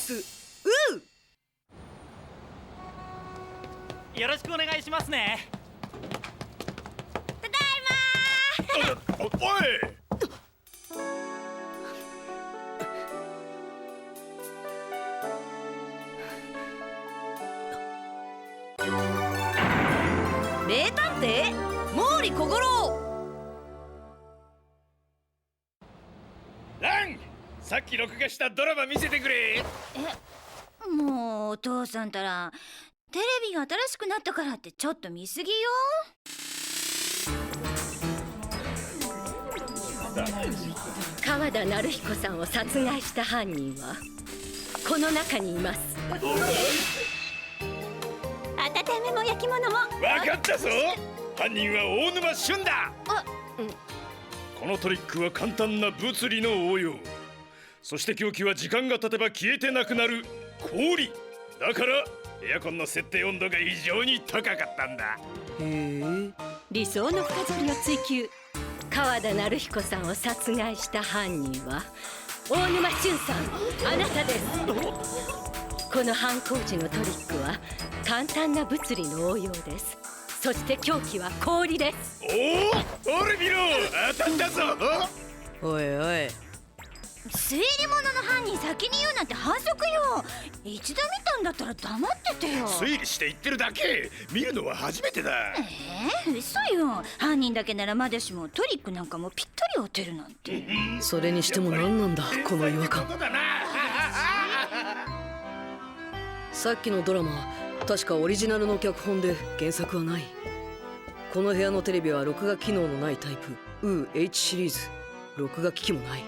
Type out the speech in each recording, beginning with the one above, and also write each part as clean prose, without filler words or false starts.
スよろしくお願いしますね。ただいまー。おい名探偵毛利小五郎。ラン、さっき録画したドラマ見せてくれ。もうお父さんたらテレビが新しくなったからってちょっと見すぎよ。川田成彦さんを殺害した犯人はこの中にいます。温めも焼き物も分かったぞ。犯人は大沼俊だ。このトリックは簡単な物理の応用。そして凶器は時間が経てば消えてなくなる氷だから、エアコンの設定温度が異常に高かったんだ。へえ。理想の深剃りを追求。川田成彦さんを殺害した犯人は大沼俊さん、あなたです。この犯行時のトリックは簡単な物理の応用です。そして凶器は氷です。おお、俺見ろ、当たったぞ。おいおい、推理物の犯人先に言うなんて反則よ。一度見たんだったら黙っててよ。推理して言ってるだけ。見るのは初めてだ。嘘よ。犯人だけならまだしもトリックなんかもぴったり当てるなんて。それにしても何なんだこの違和感。さっきのドラマ確かオリジナルの脚本で原作はない。この部屋のテレビは録画機能のないタイプ H シリーズ。録画機器もない。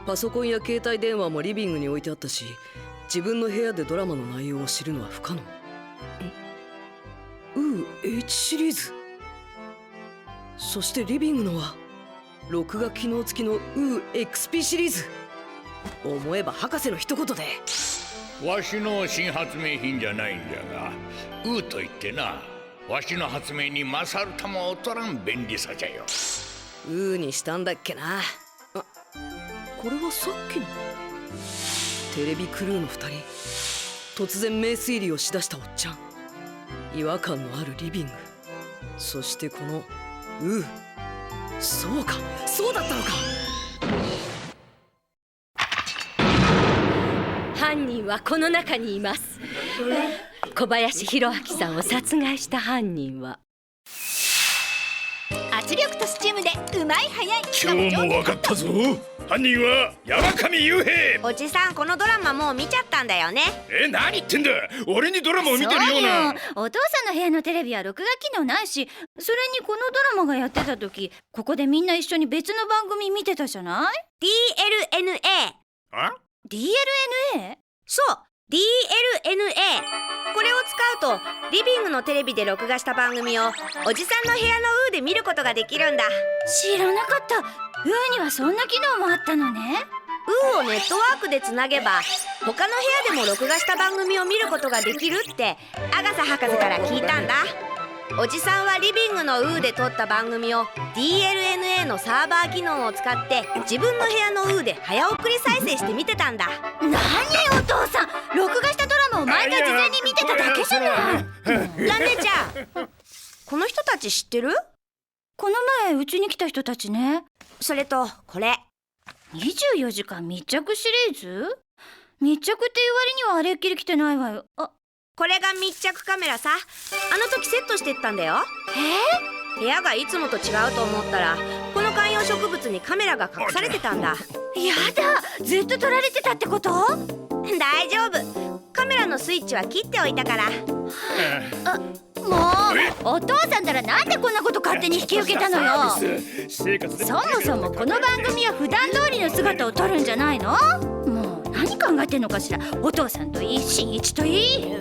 パソコンや携帯電話もリビングに置いてあったし、自分の部屋でドラマの内容を知るのは不可能。H シリーズ。そしてリビングのは録画機能付きのXP シリーズ。思えば博士の一言で。わしの新発明品じゃないんじゃが、と言ってな、わしの発明に勝るたも劣らん便利さじゃよ。にしたんだっけな。これはさっきのテレビクルーの2人。突然名推理をしだしたおっちゃん。違和感のあるリビング。そしてこのそうか、そうだったのか。犯人はこの中にいます。小林弘明さんを殺害した犯人は圧力とスチームでうまい早い。今日も分かったぞ。犯人は山上雄平。おじさん、このドラマもう見ちゃったんだよね。何言ってんだ。俺にドラマを見てるような。お父さんの部屋のテレビは録画機能ないし、それにこのドラマがやってた時、ここでみんな一緒に別の番組見てたじゃない。 DLNA。 あ DLNA？ そう、 DLNA。 これを使うとリビングのテレビで録画した番組をおじさんの部屋ので見ることができるんだ。知らなかった。にはそんな機能もあったのね。をネットワークでつなげば他の部屋でも録画した番組を見ることができるってアガサ博士から聞いたんだ。おじさんはリビングので撮った番組を DLNA のサーバー機能を使って自分の部屋ので早送り再生して見てたんだ。何お父さん、録画したドラマを毎回事前に見てただけじゃない。ランネちゃん、この人たち知ってる？この前うちに来た人たちね。それとこれ24時間密着シリーズ？密着っていう割にはあれっきり来てないわよ。これが密着カメラさ。あの時セットしてったんだよ。部屋がいつもと違うと思ったらこの観葉植物にカメラが隠されてたんだ。やだ、ずっと撮られてたってこと？大丈夫、カメラのスイッチは切っておいたから。もうお父さんならなんでこんなこと勝手に引き受けたのよ。そもそもこの番組は普段通りの姿を撮るんじゃないの？もう何考えてんのかしら。お父さんといい、新一といい。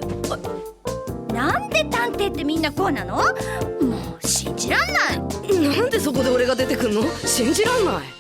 なんで探偵ってみんなこうなの？もう信じらんない。なんでそこで俺が出てくんの？信じらんない。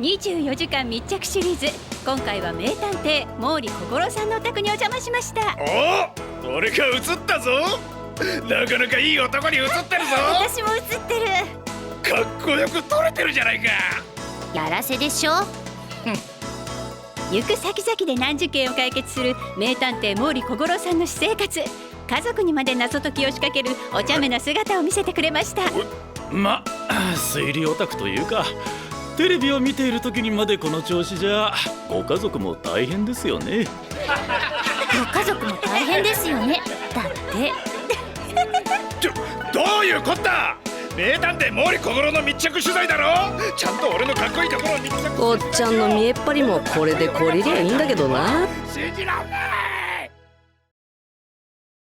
24時間密着シリーズ、今回は名探偵毛利小五郎さんのお宅にお邪魔しました。お、俺が映ったぞ。なかなかいい男に映ってるぞ。私も映ってる。かっこよく撮れてるじゃないか。やらせでしょ。行く先々で難事件を解決する名探偵毛利小五郎さんの私生活、家族にまで謎解きを仕掛けるお茶目な姿を見せてくれました。ま、推理オタクというか、テレビを見ている時にまでこの調子じゃご家族も大変ですよね。ご家族も大変ですよね。だってどういうこった。名探偵毛利小五郎の密着取材だろ。ちゃんと俺のかっこいいところを密着。おっちゃんの見えっ張りもこれで懲りりゃいいんだけどな。信じらんない。